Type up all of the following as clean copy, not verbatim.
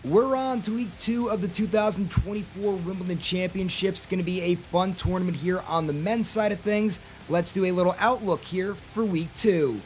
We're on to week 2 of the 2024 Wimbledon Championships. It's going to be a fun tournament here on the men's side of things. Let's do a little outlook here for week 2.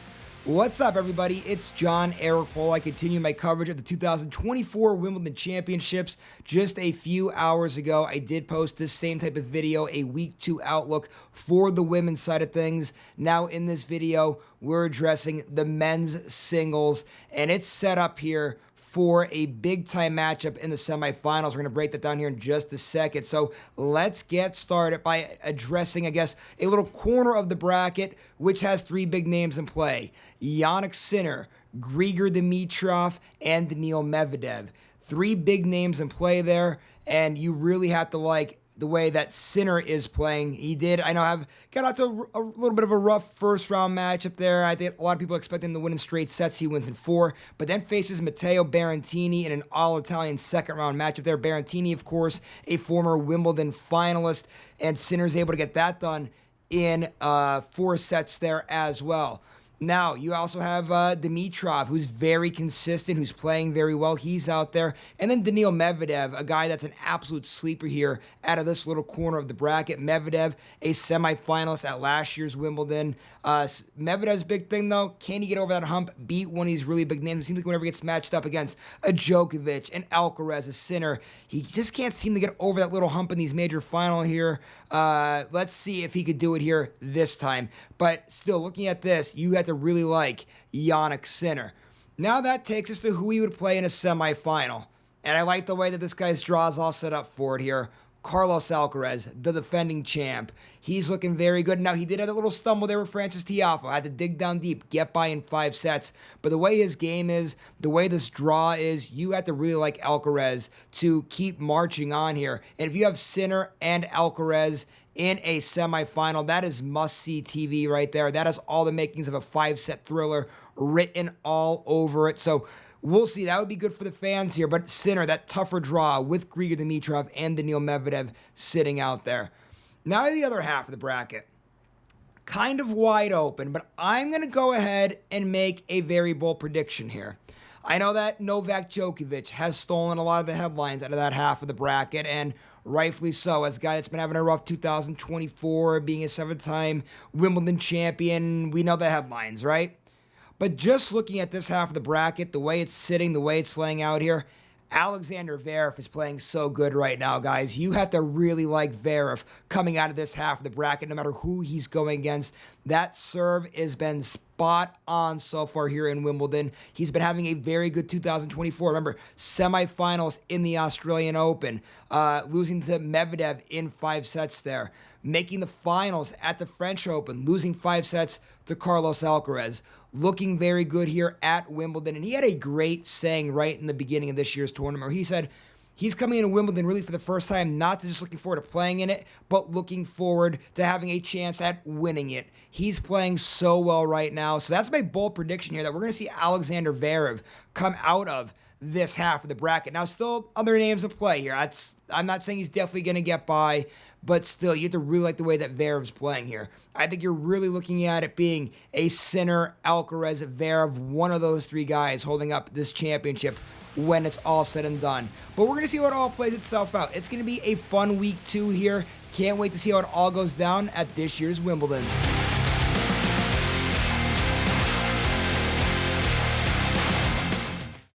What's up, everybody? It's John Eric Paul. I continue my coverage of the 2024 Wimbledon Championships. Just a few hours ago, I did post this same type of video, a week 2 outlook for the women's side of things. Now, in this video, we're addressing the men's singles, and it's set up here for a big-time matchup in the semifinals. We're going to break that down here in just a second. So let's get started by addressing, I guess, a little corner of the bracket, which has 3 big names in play. Jannik, Grigor, Dimitrov, and Daniil, Medvedev. 3 big names in play there, and you really have to like the way that Sinner is playing. He did, I know, got out to a little bit of a rough first-round matchup there. I think a lot of people expect him to win in straight sets. He wins in 4, but then faces Matteo Berrettini in an all-Italian second-round matchup there. Berrettini, of course, a former Wimbledon finalist, and Sinner's able to get that done in 4 sets there as well. Now, you also have Dimitrov, who's very consistent, who's playing very well. He's out there. And then Daniil Medvedev, a guy that's an absolute sleeper here out of this little corner of the bracket. Medvedev, a semifinalist at last year's Wimbledon. Medvedev's big thing, though, can he get over that hump, beat one of these really big names? It seems like whenever he gets matched up against a Djokovic, an Alcaraz, a Sinner, he just can't seem to get over that little hump in these major final here. Let's see if he could do it here this time. But still, looking at this, you have to really like Jannik Sinner. Now that takes us to who he would play in a semifinal. And I like the way that this guy's draw is all set up for it here. Carlos Alcaraz, the defending champ. He's looking very good. Now, he did have a little stumble there with Francis Tiafoe. Had to dig down deep, get by in 5 sets. But the way his game is, the way this draw is, you have to really like Alcaraz to keep marching on here. And if you have Sinner and Alcaraz in a semifinal, that is must-see TV right there. That has all the makings of a 5-set thriller written all over it. So we'll see. That would be good for the fans here. But Sinner, that tougher draw with Grigor, Dimitrov, and Daniil Medvedev sitting out there. Now the other half of the bracket. Kind of wide open, but I'm going to go ahead and make a very bold prediction here. I know that Novak Djokovic has stolen a lot of the headlines out of that half of the bracket, and rightfully so, as a guy that's been having a rough 2024, being a 7-time Wimbledon champion. We know the headlines, right? But just looking at this half of the bracket, the way it's sitting, the way it's laying out here, Alexander Zverev is playing so good right now, guys. You have to really like Zverev coming out of this half of the bracket, no matter who he's going against. That serve has been spot on so far here in Wimbledon. He's been having a very good 2024. Remember, semifinals in the Australian Open, losing to Medvedev in 5 sets there, making the finals at the French Open, losing 5 sets to Carlos Alcaraz. Looking very good here at Wimbledon. And he had a great saying right in the beginning of this year's tournament where he said he's coming into Wimbledon really for the first time, not just looking forward to playing in it, but looking forward to having a chance at winning it. He's playing so well right now. So that's my bold prediction here, that we're going to see Alexander Zverev come out of this half of the bracket. Now, still other names in play here. I'm not saying he's definitely going to get by, but still, you have to really like the way that Zverev's playing here. I think you're really looking at it being a Sinner, Alcaraz, Zverev, one of those 3 guys holding up this championship when it's all said and done. But we're going to see how it all plays itself out. It's going to be a fun week 2 here. Can't wait to see how it all goes down at this year's Wimbledon.